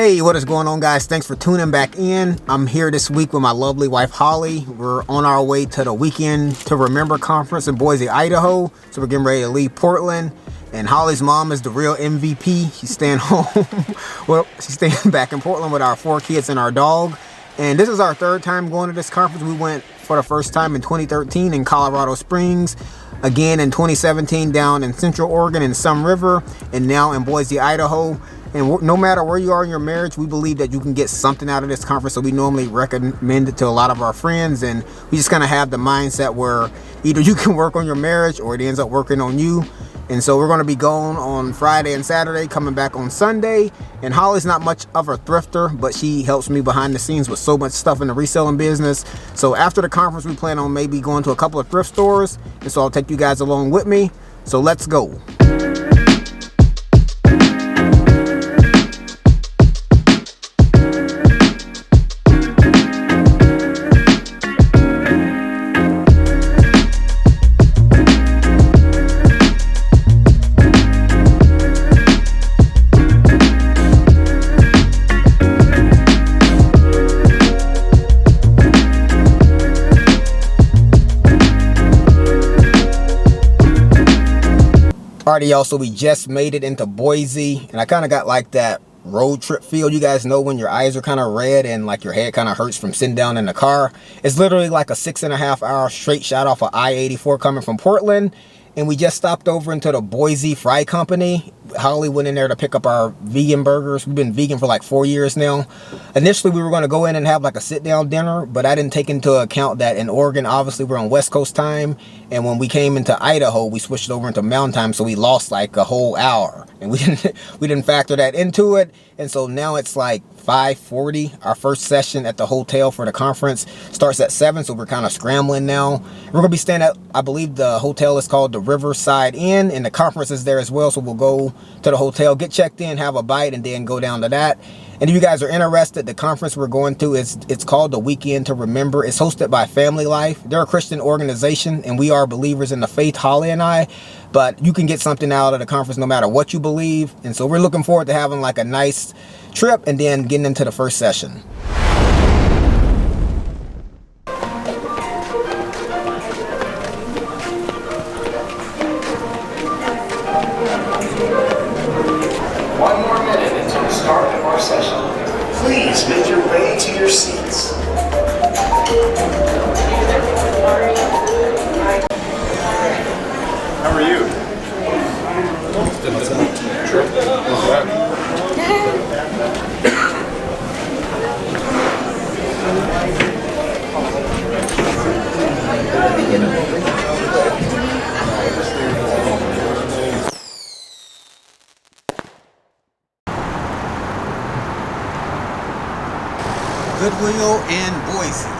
Hey, what is going on, guys? Thanks for tuning back in. I'm here this week with my lovely wife Holly. We're on our way to the Weekend to Remember conference in Boise, Idaho. So we're getting ready to leave Portland. And Holly's mom is the real MVP. She's staying home. Well, she's staying back in Portland with our 4 kids and our dog. And this is our 3rd time going to this conference. We went for the first time in 2013 in Colorado Springs, again in 2017 down in Central Oregon in Sun River, and now in Boise, Idaho. And no matter where you are in your marriage, we believe that you can get something out of this conference. So we normally recommend it to a lot of our friends. And we just kind of have the mindset where either you can work on your marriage or it ends up working on you. And so we're going to be going on Friday and Saturday, coming back on Sunday. And Holly's not much of a thrifter, but she helps me behind the scenes with so much stuff in the reselling business. So after the conference, we plan on maybe going to a couple of thrift stores. And so I'll take you guys along with me. So let's go. Alrighty, y'all, so we just made it into Boise, and I kind of got like that road trip feel. You guys know when your eyes are kind of red and like your head kind of hurts from sitting down in the car. It's literally like a 6.5 hour straight shot off of I-84 coming from Portland. And we just stopped over into the Boise Fry Company. Holly went in there to pick up our vegan burgers. We've been vegan for like 4 years now. Initially, we were going to go in and have like a sit-down dinner, but I didn't take into account that in Oregon, obviously, we're on West Coast time. And when we came into Idaho, we switched over into Mountain Time, so we lost like a whole hour. And we didn't factor that into it. And so now it's like 5:40. Our first session at the hotel for the conference starts at 7, so we're kind of scrambling now. We're going to be staying at, I believe the hotel is called the Riverside Inn, and the conference is there as well. So we'll go to the hotel, get checked in, have a bite, and then go down to that. And if you guys are interested, the conference we're going to it's called the Weekend to Remember. It's hosted by Family Life. They're a Christian organization, and we are believers in the faith, Holly and I. But you can get something out of the conference no matter what you believe. And so we're looking forward to having like a nice trip and then getting into the first session. One more minute until the start of our session. Please make your way to your seats. How are you? What's up? Trip? What's that? Goodwill and Boise.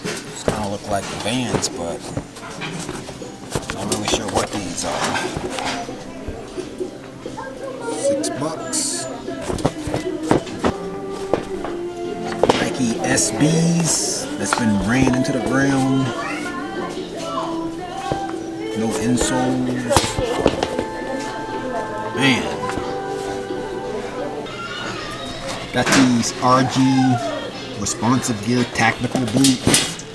These kind of look like the Vans, but I'm not really sure what these are. $6. SBs that's been ran into the ground. No insoles. Man. Got these RG responsive gear tactical boots.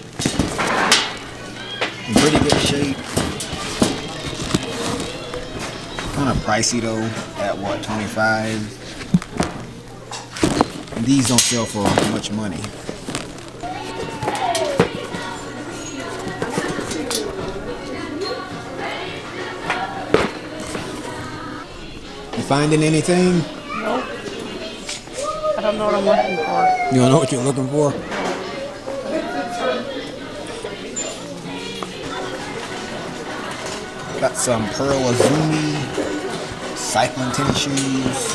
In pretty good shape. Kind of pricey though, at what, $25? And these don't sell for much money. You finding anything? Nope. I don't know what I'm looking for. You don't know what you're looking for? Got some Pearl Azumi cycling tennis shoes.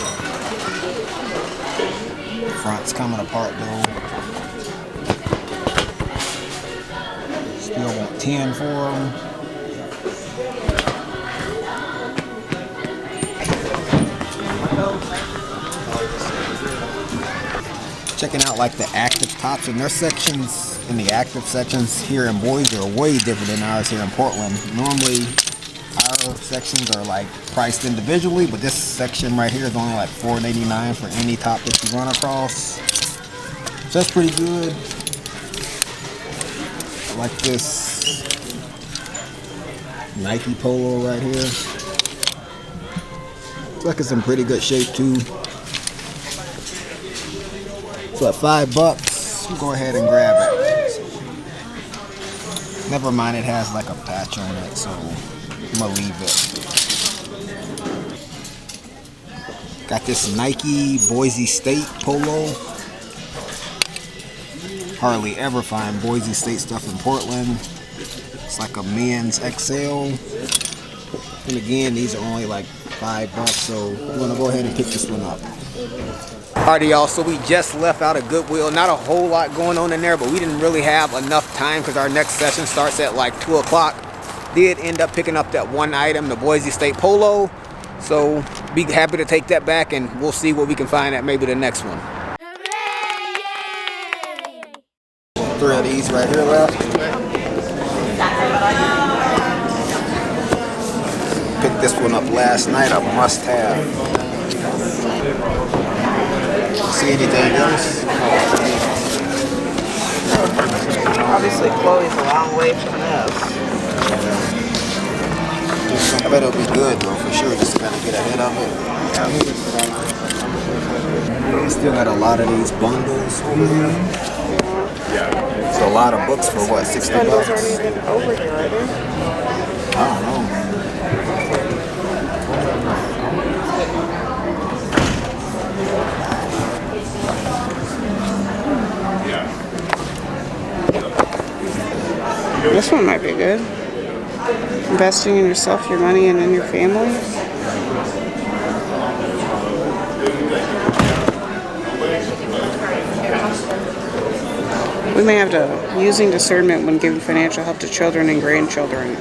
Front's coming apart though. Still want 10 for them. Checking out like the active tops, and their sections in the active sections here in Boise are way different than ours here in Portland. Normally our sections are like priced individually, but this section right here is only like $4.89 for any top that you run across. So that's pretty good. I like this Nike polo right here. It's like it's in pretty good shape too. So at $5, go ahead and grab it. Never mind, it has like a patch on it, so I'm gonna leave it. Got this Nike Boise State polo. Hardly ever find Boise State stuff in Portland. It's like a men's XL. And again, these are only like $5, so we're gonna go ahead and pick this one up. Alrighty, y'all, so we just left out of Goodwill. Not a whole lot going on in there, but we didn't really have enough time because our next session starts at like 2 o'clock. Did end up picking up that one item, the Boise State polo. So be happy to take that back, and we'll see what we can find at maybe the next one. 3 of these right here left. Picked this one up last night, a must have. See anything else? Obviously, Chloe's a long way from us. I bet it'll be good though, for sure, just to kind of get ahead of it. Still got a lot of these bundles over here. It's a lot of books for what, $60? Bundles aren't even over here, are they? I don't know. This one might be good. Investing in yourself, your money, and in your family. We may have to using discernment when giving financial help to children and grandchildren.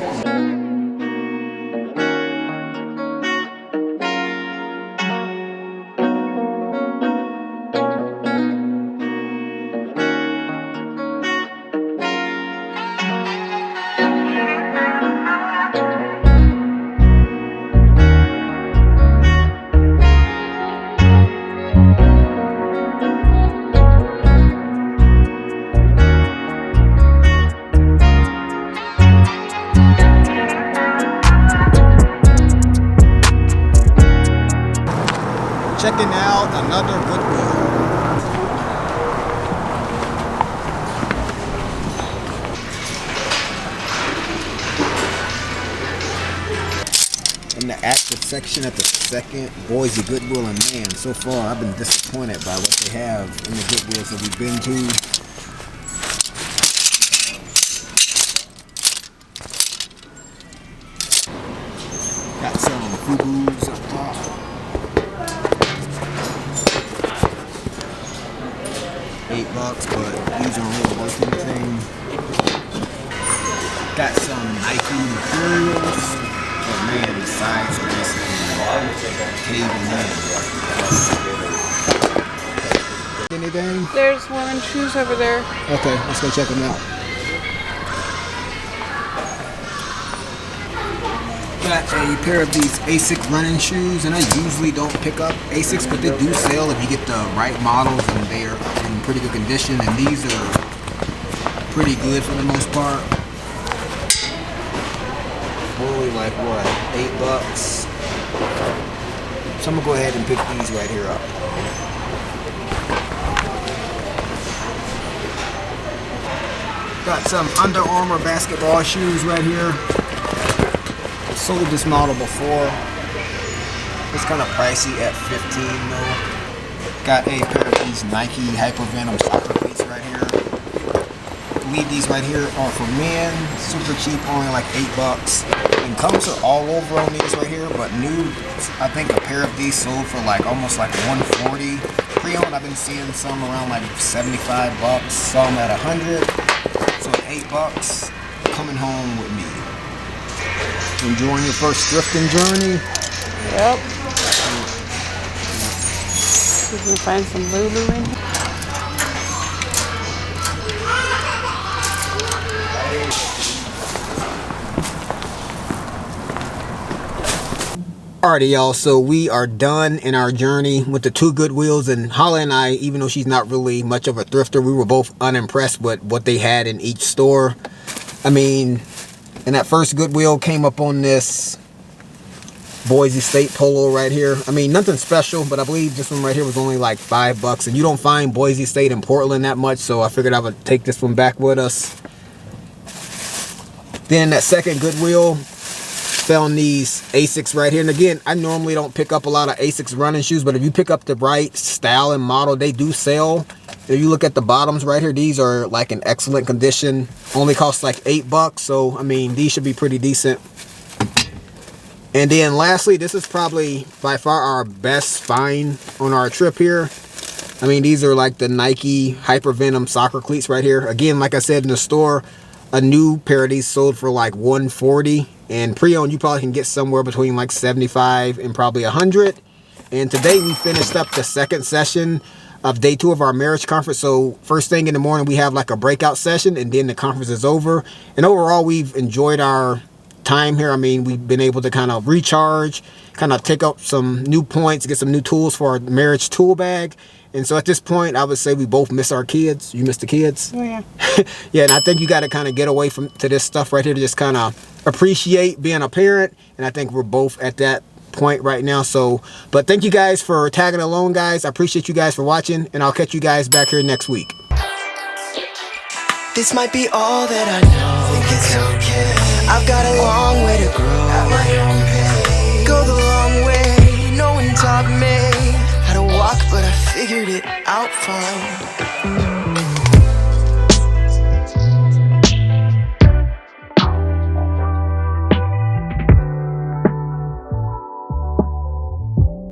Checking out another Goodwill. In the active section at the second Boise Goodwill, and man, so far I've been disappointed by what they have in the Goodwills that we've been to. Got some Fubu's up top. $8, but these aren't really worth anything. Got some Nike materials, but man, the sides are basically caving in. Anything? There's women's shoes over there. Okay, let's go check them out. Got a pair of these Asic running shoes, and I usually don't pick up Asics, but they do sell if you get the right models, and they are in pretty good condition, and these are pretty good for the most part. Only like what, $8? So I'm gonna go ahead and pick these right here up. Got some Under Armour basketball shoes right here. Sold this model before. It's kind of pricey at $15 though. Got a pair of these Nike Hypervenom soccer cleats right here. I believe these right here are for men. Super cheap, only like $8. And colors are all over on these right here, but new, I think a pair of these sold for like almost like $140. Pre-owned, I've been seeing some around like $75. Saw them at $100. So at $8, coming home with me. Enjoying your first thrifting journey? Yep. See if we can find some Lulu in here. Alrighty, y'all, so we are done in our journey with the 2 Goodwills, and Holly and I, even though she's not really much of a thrifter, we were both unimpressed with what they had in each store. I mean, and that first Goodwill came up on this Boise State polo right here. I mean, nothing special, but I believe this one right here was only like $5, and you don't find Boise State in Portland that much, so I figured I would take this one back with us. Then that second Goodwill, found these Asics right here. And again, I normally don't pick up a lot of Asics running shoes, but if you pick up the right style and model, they do sell. If you look at the bottoms right here, these are like in excellent condition. Only cost like $8, so I mean, these should be pretty decent. And then lastly, this is probably by far our best find on our trip here. I mean, these are like the Nike Hypervenom soccer cleats right here. Again, like I said, in the store, a new pair of these sold for like $140, and pre-owned you probably can get somewhere between like $75 and probably $100. And today we finished up the second session of day 2 of our marriage conference. So first thing in the morning we have like a breakout session, and then the conference is over. And overall we've enjoyed our time here. I mean, we've been able to kind of recharge, kind of take up some new points, get some new tools for our marriage tool bag. And so at this point, I would say we both miss our kids. You miss the kids? Oh, yeah. Yeah, and I think you got to kind of get away to this stuff right here to just kind of appreciate being a parent. And I think we're both at that point right now. So, but thank you guys for tagging along, guys. I appreciate you guys for watching, and I'll catch you guys back here next week. This might be all that I know. Think it's okay. I've got a long way to grow at my own pace. Go the long way, no one taught me how to walk, but I figured it out fine.